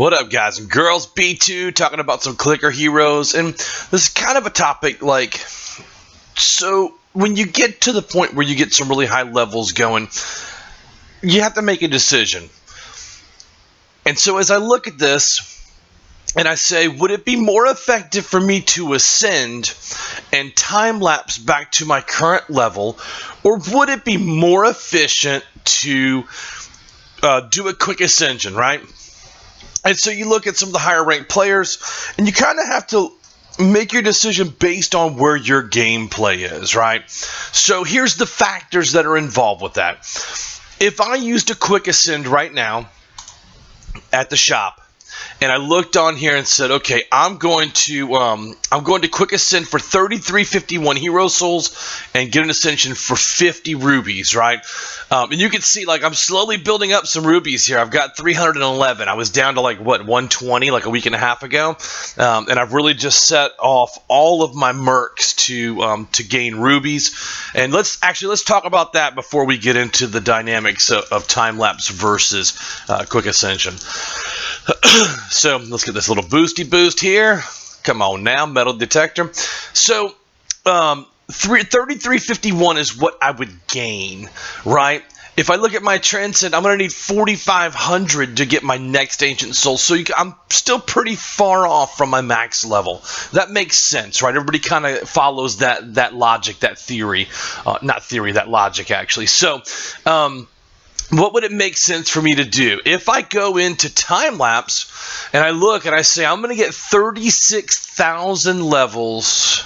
What up, guys and girls? B2 talking about some clicker heroes, and this is kind of a topic like, so when you get to the point where you get some really high levels going, you have to make a decision. And so as I look at this and I say, would it be more effective for me to ascend and time lapse back to my current level, or would it be more efficient to do a quick ascension, right? And so you look at some of the higher ranked players, and you kind of have to make your decision based on where your gameplay is, right? So here's the factors that are involved with that. If I used a quick ascend right now at the shop, and I looked on here and said, okay, I'm going to quick ascend for 3351 hero souls and get an ascension for 50 rubies, right? And you can see, like, I'm slowly building up some rubies here. I've got 311. I was down to, like, what, 120 like a week and a half ago, and I've really just set off all of my mercs to gain rubies. And let's talk about that before we get into the dynamics of time lapse versus quick ascension. So let's get this little boosty boost here. Come on now, metal detector. So 3351 is what I would gain, right? If I look at my transcend, I'm going to need 4,500 to get my next ancient soul. So I'm still pretty far off from my max level. That makes sense, right? Everybody kind of follows that logic, that theory. Not theory, that logic, actually. So what would it make sense for me to do? If I go into time lapse and I look and I say I'm going to get 36,000 levels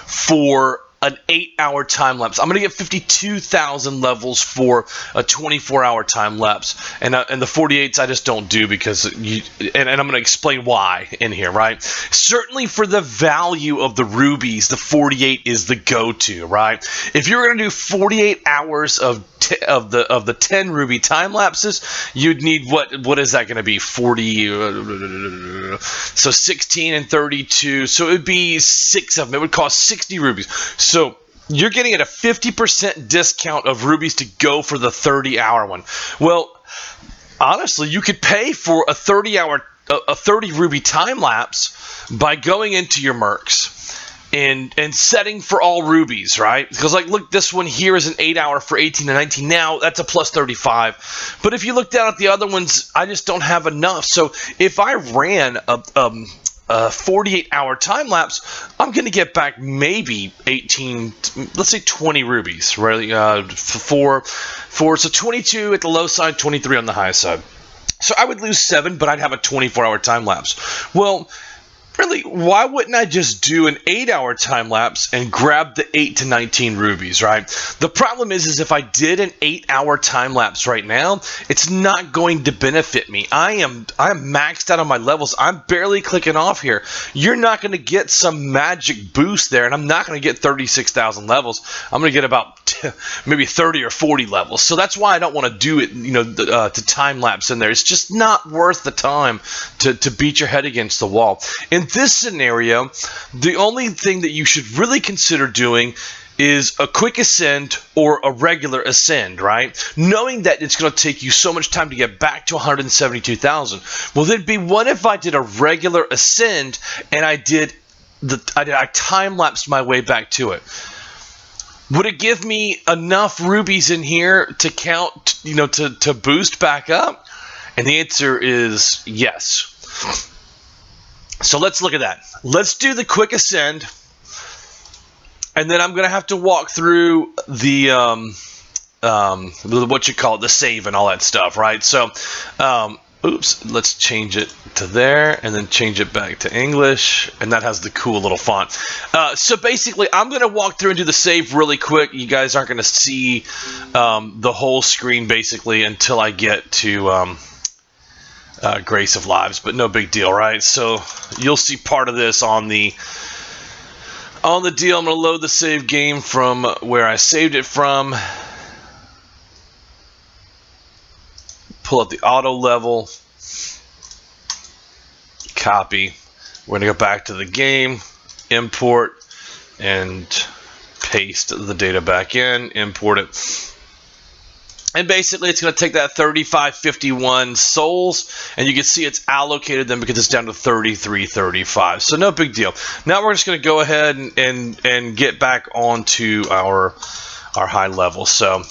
for an 8-hour time lapse. I'm going to get 52,000 levels for a 24-hour time lapse. And the 48s I just don't do because and I'm going to explain why in here, right? Certainly for the value of the rubies, the 48 is the go-to, right? If you're going to do 48 hours of the 10 ruby time lapses, you'd need what is that going to be? 40, so 16 and 32. So it would be 6 of them. It would cost 60 rubies. So you're getting at a 50% discount of rubies to go for the 30-hour one. Well, honestly, you could pay for a 30 ruby time lapse by going into your mercs and setting for all rubies, right? Because, like, look, this one here is an 8-hour for 18 and 19. Now that's a plus 35. But if you look down at the other ones, I just don't have enough. So if I ran a 48-hour time lapse, I'm going to get back maybe 18, let's say 20 rubies, right? So 22 at the low side, 23 on the high side. So I would lose 7, but I'd have a 24-hour time lapse. Well, really, why wouldn't I just do an 8-hour time lapse and grab the 8 to 19 rubies, right? The problem is if I did an 8-hour time lapse right now, it's not going to benefit me. I'm maxed out on my levels. I'm barely clicking off here. You're not going to get some magic boost there, and I'm not going to get 36,000 levels. I'm going to get about maybe 30 or 40 levels. So that's why I don't want to do it, to time lapse in there. It's just not worth the time to beat your head against the wall. In this scenario, the only thing that you should really consider doing is a quick ascend or a regular ascend, right? Knowing that it's going to take you so much time to get back to 172,000. Well, then what if I did a regular ascend and I time lapsed my way back to it? Would it give me enough rubies in here to count, to boost back up? And the answer is yes. So let's look at that. Let's do the quick ascend, and then I'm going to have to walk through the the save and all that stuff, right? So, let's change it to there, and then change it back to English, and that has the cool little font. So basically, I'm going to walk through and do the save really quick. You guys aren't going to see the whole screen basically until I get to Grace of Lives, but no big deal, right? So you'll see part of this on the deal. I'm going to load the save game from where I saved it from. Pull up the auto level. Copy. We're going to go back to the game, import, and paste the data back in, import it. And basically, it's going to take that 3551 souls, and you can see it's allocated them because it's down to 3335. So no big deal. Now we're just going to go ahead and get back onto our high level. So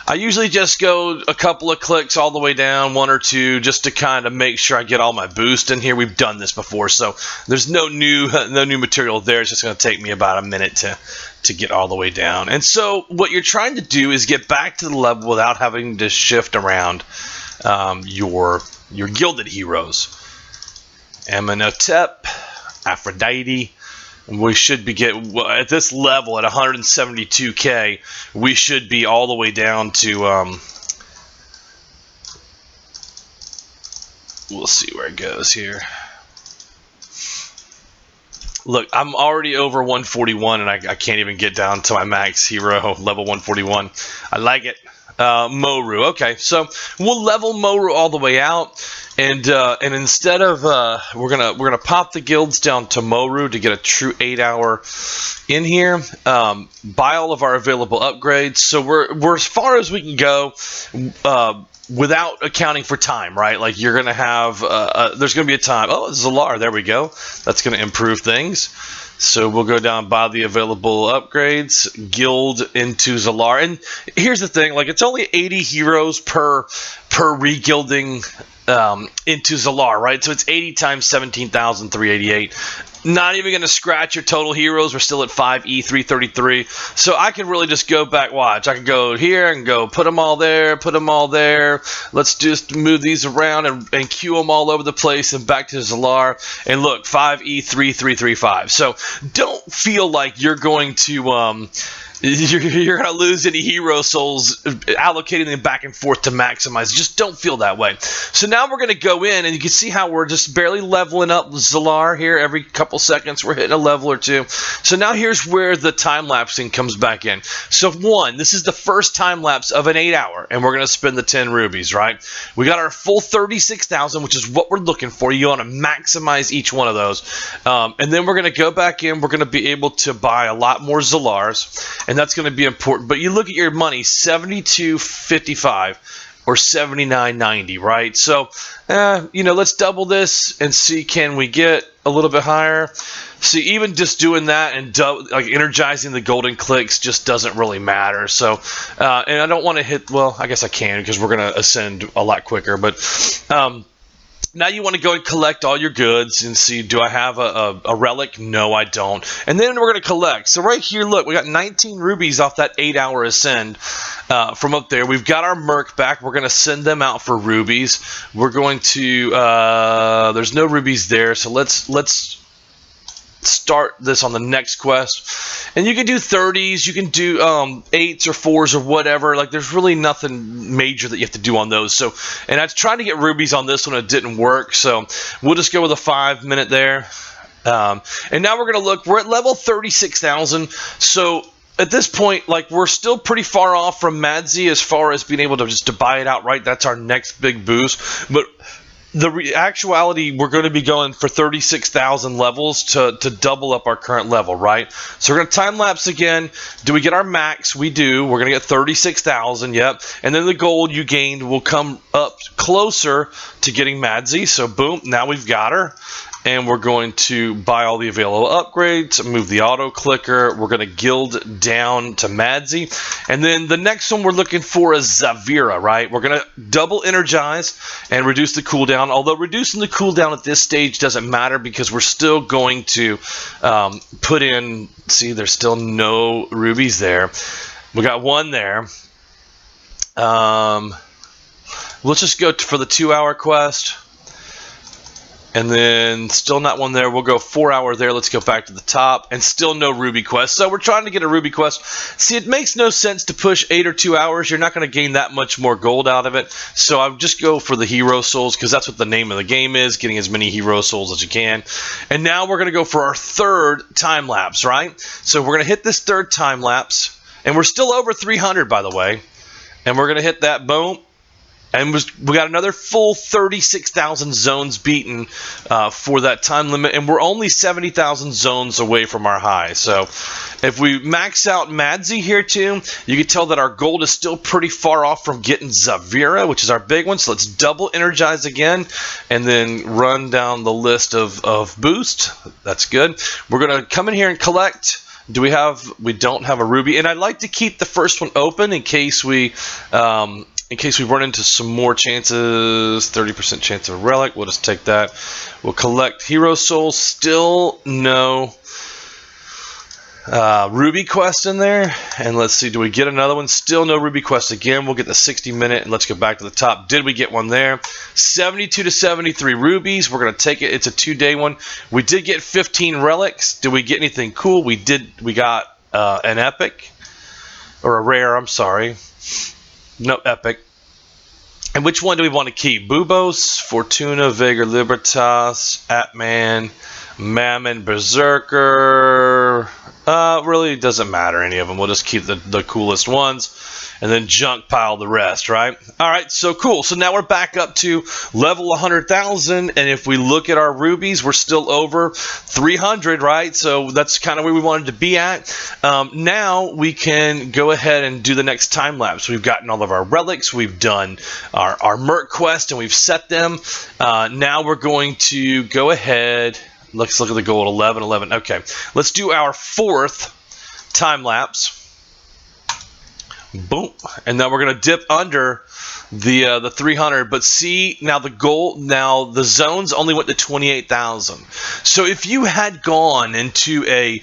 I usually just go a couple of clicks all the way down, 1 or 2, just to kind of make sure I get all my boost in here. We've done this before, so there's no new material there. It's just going to take me about a minute to get all the way down. And so what you're trying to do is get back to the level without having to shift around your gilded heroes. Amenhotep, Aphrodite. We should be at this level at 172k. We should be all the way down to we'll see where it goes here. Look, I'm already over 141, and I can't even get down to my max hero level 141. I like it. Moru. Okay, so we'll level Moru all the way out, and instead of we're gonna pop the guilds down to Moru to get a true 8-hour in here. Buy all of our available upgrades. So we're as far as we can go. Without accounting for time, right? Like you're gonna have, there's gonna be a time. Oh, Zalar, there we go. That's gonna improve things. So we'll go down by the available upgrades, guild into Zalar. And here's the thing, like it's only 80 heroes per regilding into Zalar, right? So it's 80 times 17,388. Not even going to scratch your total heroes. We're still at 5E333. So I can really just go back, watch. I can go here and go put them all there, put them all there. Let's just move these around and queue them all over the place and back to Zalar. And look, 5E3335. So don't feel like you're going to... You're going to lose any hero souls allocating them back and forth to maximize. Just don't feel that way. So now we're going to go in, and you can see how we're just barely leveling up Zalar here. Every couple seconds we're hitting a level or two. So now here's where the time-lapsing comes back in. So this is the first time-lapse of an 8-hour, and we're going to spend the 10 rubies, right? We got our full 36,000, which is what we're looking for. You want to maximize each one of those. And then we're going to go back in. We're going to be able to buy a lot more Zalars. And that's going to be important. But you look at your money, 72.55 or 79.90, right? So, let's double this and see, can we get a little bit higher? See, even just doing that and like energizing the golden clicks just doesn't really matter. So, and I don't want to hit, well, I guess I can because we're going to ascend a lot quicker. But now you want to go and collect all your goods and see, do I have a relic? No, I don't. And then we're going to collect. So right here, look, we got 19 rubies off that 8-hour ascend from up there. We've got our merc back. We're going to send them out for rubies. We're going to, there's no rubies there, so let's start this on the next quest. And you can do 30s, you can do 8s or 4s or whatever. Like there's really nothing major that you have to do on those. So, and I was trying to get rubies on this one, it didn't work, so we'll just go with a 5-minute there. And now we're gonna look, we're at level 36,000. So at this point, like, we're still pretty far off from Madzi as far as being able to just to buy it outright. That's our next big boost. But the actuality, we're going to be going for 36,000 levels to double up our current level, right? So we're going to time lapse again. Do we get our max? We do. We're going to get 36,000, yep. And then the gold you gained will come up closer to getting Madzi. So boom, now we've got her. And we're going to buy all the available upgrades, move the auto clicker. We're going to guild down to Madzi. And then the next one we're looking for is Zavira, right? We're going to double energize and reduce the cooldown. Although reducing the cooldown at this stage doesn't matter because we're still going to put in, see, there's still no rubies there. We got one there. Let's just go for the 2-hour quest. And then still not one there. We'll go 4-hour there. Let's go back to the top. And still no ruby quest. So we're trying to get a ruby quest. See, it makes no sense to push 8 or 2 hours. You're not going to gain that much more gold out of it. So I'll just go for the hero souls because that's what the name of the game is. Getting as many hero souls as you can. And now we're going to go for our third time lapse, right? So we're going to hit this third time lapse. And we're still over 300, by the way. And we're going to hit that, boom. And we got another full 36,000 zones beaten for that time limit, and we're only 70,000 zones away from our high. So if we max out Madsy here too, you can tell that our gold is still pretty far off from getting Zavira, which is our big one. So let's double energize again and then run down the list of boost. That's good. We're going to come in here and collect. We don't have a ruby, and I'd like to keep the first one open in case we run into some more chances. 30% chance of a relic. We'll just take that. We'll collect hero souls. Still no ruby quest in there. And let's see, do we get another one? Still no ruby quest again. We'll get the 60-minute, and let's go back to the top. Did we get one there? 72 to 73 rubies. We're going to take it. It's a 2-day one. We did get 15 relics. Did we get anything cool? We did. We got an epic, or a rare, I'm sorry. No, epic. And which one do we want to keep? Bubos, Fortuna, Vigor, Libertas, Atman, Mammon, Berserker. Really doesn't matter, any of them. We'll just keep the coolest ones and then junk pile the rest, right? All right, so cool. So now we're back up to level 100,000, and if we look at our rubies, we're still over 300, right? So that's kind of where we wanted to be at. Now we can go ahead and do the next time lapse. We've gotten all of our relics. We've done our Merc quest, and we've set them. Now we're going to go ahead. Let's look at the goal at 11. Okay, let's do our 4th time lapse. Boom, and then we're gonna dip under the 300. But see, now the zones only went to 28,000. So if you had gone into a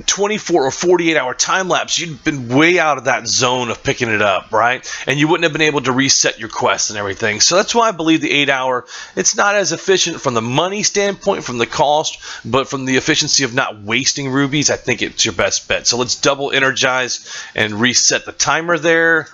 24 or 48 hour time lapse, you'd been way out of that zone of picking it up, right? And you wouldn't have been able to reset your quests and everything. So that's why I believe the 8 hour, it's not as efficient from the money standpoint, from the cost, but from the efficiency of not wasting rubies, I think it's your best bet. So let's double energize and reset the timer there.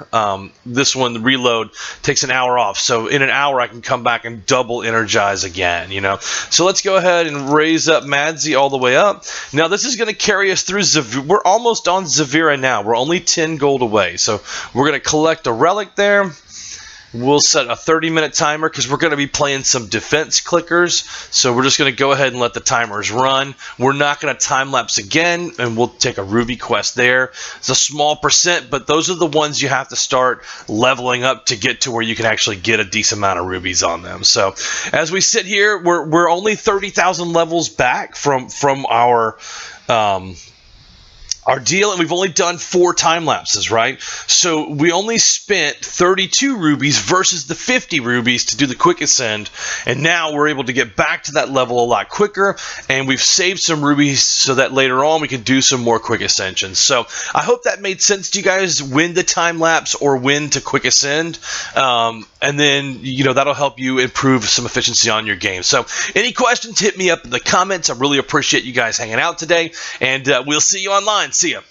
This one, the reload, takes an hour off. So in an hour, I can come back and double energize again, you know? So let's go ahead and raise up Madsy all the way up. Now this is going to carry us through Zavira. We're almost on Zavira now. We're only 10 gold away. So we're going to collect a relic there. We'll set a 30-minute timer because we're going to be playing some defense clickers. So we're just going to go ahead and let the timers run. We're not going to time lapse again, and we'll take a ruby quest there. It's a small percent, but those are the ones you have to start leveling up to get to where you can actually get a decent amount of rubies on them. So as we sit here, we're only 30,000 levels back from our deal, and we've only done 4 time lapses, right? So we only spent 32 rubies versus the 50 rubies to do the quick ascend, and now we're able to get back to that level a lot quicker, and we've saved some rubies so that later on we can do some more quick ascensions. So I hope that made sense to you guys, when to time lapse or when to quick ascend, and then, you know, that'll help you improve some efficiency on your game. So any questions, hit me up in the comments. I really appreciate you guys hanging out today, and we'll see you online. See ya.